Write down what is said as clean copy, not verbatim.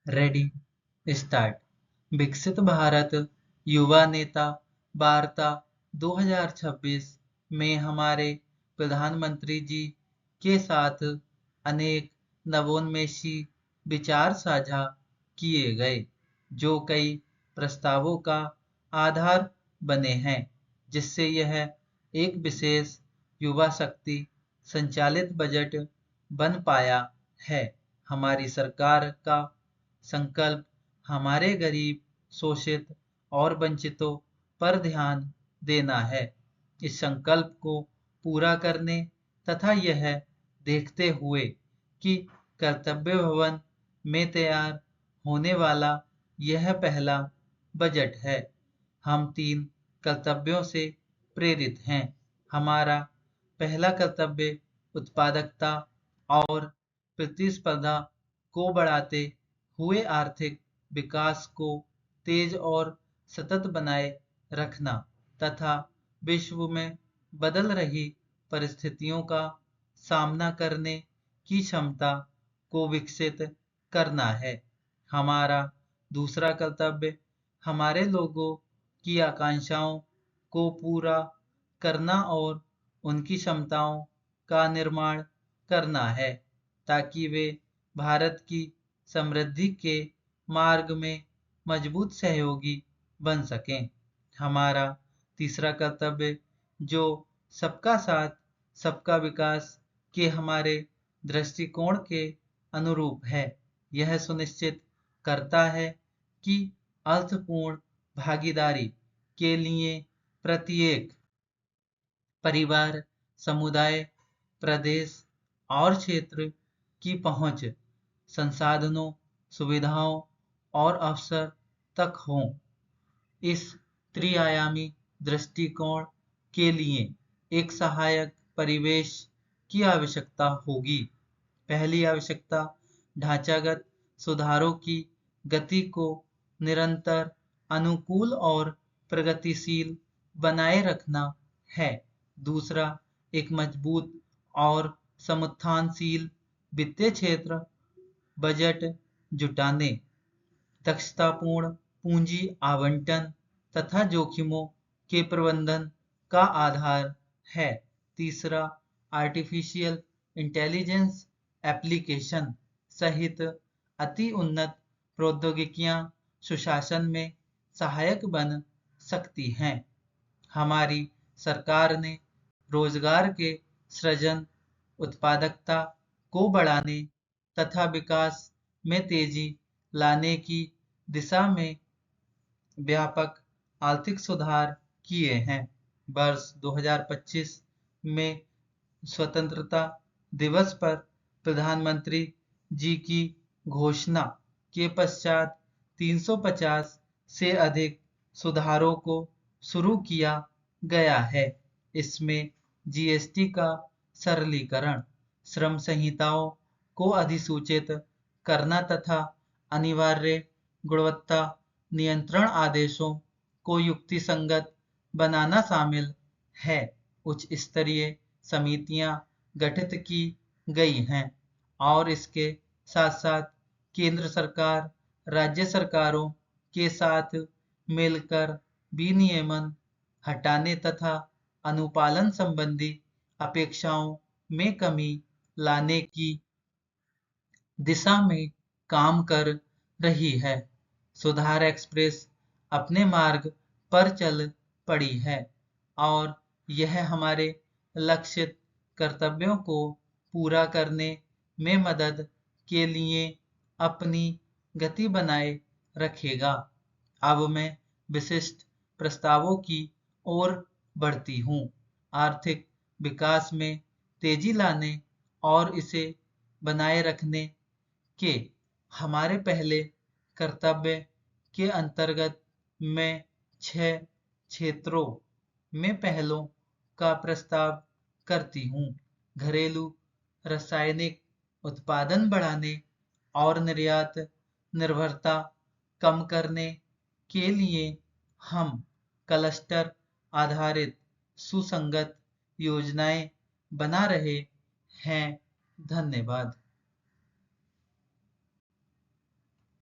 Ready, start. विकसित भारत युवा नेता वार्ता 2026 में हमारे प्रधानमंत्री जी के साथ अनेक नवोन्मेषी विचार साझा किए गए, जो कई प्रस्तावों का आधार बने हैं, जिससे यह एक विशेष युवा शक्ति संचालित बजट बन पाया है। हमारी सरकार का संकल्प हमारे गरीब, शोषित और वंचितों पर ध्यान देना है। इस संकल्प को पूरा करने तथा यह देखते हुए कि कर्तव्य भवन में तैयार होने वाला यह पहला बजट है, हम 3 कर्तव्यों से प्रेरित हैं। हमारा पहला कर्तव्य उत्पादकता और प्रतिस्पर्धा को बढ़ाते हुए आर्थिक विकास को तेज और सतत बनाए रखना तथा विश्व में बदल रही परिस्थितियों का सामना करने की क्षमता को विकसित करना है। हमारा दूसरा कर्तव्य हमारे लोगों की आकांक्षाओं को पूरा करना और उनकी क्षमताओं का निर्माण करना है, ताकि वे भारत की समृद्धि के मार्ग में मजबूत सहयोगी बन सकें। हमारा तीसरा कर्तव्य, जो सबका साथ सबका विकास के हमारे दृष्टिकोण के अनुरूप है, यह सुनिश्चित करता है कि अर्थपूर्ण भागीदारी के लिए प्रत्येक परिवार, समुदाय, प्रदेश और क्षेत्र की पहुंच संसाधनों, सुविधाओं और अवसर तक हो। इस त्रिआयामी दृष्टिकोण के लिए एक सहायक परिवेश की आवश्यकता होगी। पहली आवश्यकता ढांचागत सुधारों की गति को निरंतर, अनुकूल और प्रगतिशील बनाए रखना है। दूसरा, एक मजबूत और समुत्थानशील वित्तीय क्षेत्र बजट जुटाने, दक्षतापूर्ण पूंजी आवंटन तथा जोखिमों के प्रबंधन का आधार है। तीसरा, आर्टिफिशियल इंटेलिजेंस एप्लीकेशन सहित अति उन्नत प्रौद्योगिकियां सुशासन में सहायक बन सकती हैं। हमारी सरकार ने रोजगार के सृजन, उत्पादकता को बढ़ाने तथा विकास में तेजी लाने की दिशा में व्यापक आर्थिक सुधार किए हैं। वर्ष 2025 में स्वतंत्रता दिवस पर प्रधानमंत्री जी की घोषणा के पश्चात 350 से अधिक सुधारों को शुरू किया गया है। इसमें जीएसटी का सरलीकरण, श्रम संहिताओं को अधिसूचित करना तथा अनिवार्य गुणवत्ता नियंत्रण आदेशों को युक्तिसंगत बनाना शामिल है। उच्च स्तरीय समितियां गठित की गई हैं और इसके साथ साथ केंद्र सरकार, राज्य सरकारों के साथ मिलकर विनियमन हटाने तथा अनुपालन संबंधी अपेक्षाओं में कमी लाने की दिशा में काम कर रही है। सुधार एक्सप्रेस अपने मार्ग पर चल पड़ी है और यह हमारे लक्षित कर्तव्यों को पूरा करने में मदद के लिए अपनी गति बनाए रखेगा। अब मैं विशिष्ट प्रस्तावों की ओर बढ़ती हूँ। आर्थिक विकास में तेजी लाने और इसे बनाए रखने के हमारे पहले कर्तव्य के अंतर्गत मैं 6 क्षेत्रों में पहलों का प्रस्ताव करती हूँ। घरेलू रासायनिक उत्पादन बढ़ाने और निर्यात निर्भरता कम करने के लिए हम क्लस्टर आधारित सुसंगत योजनाएं बना रहे हैं। धन्यवाद।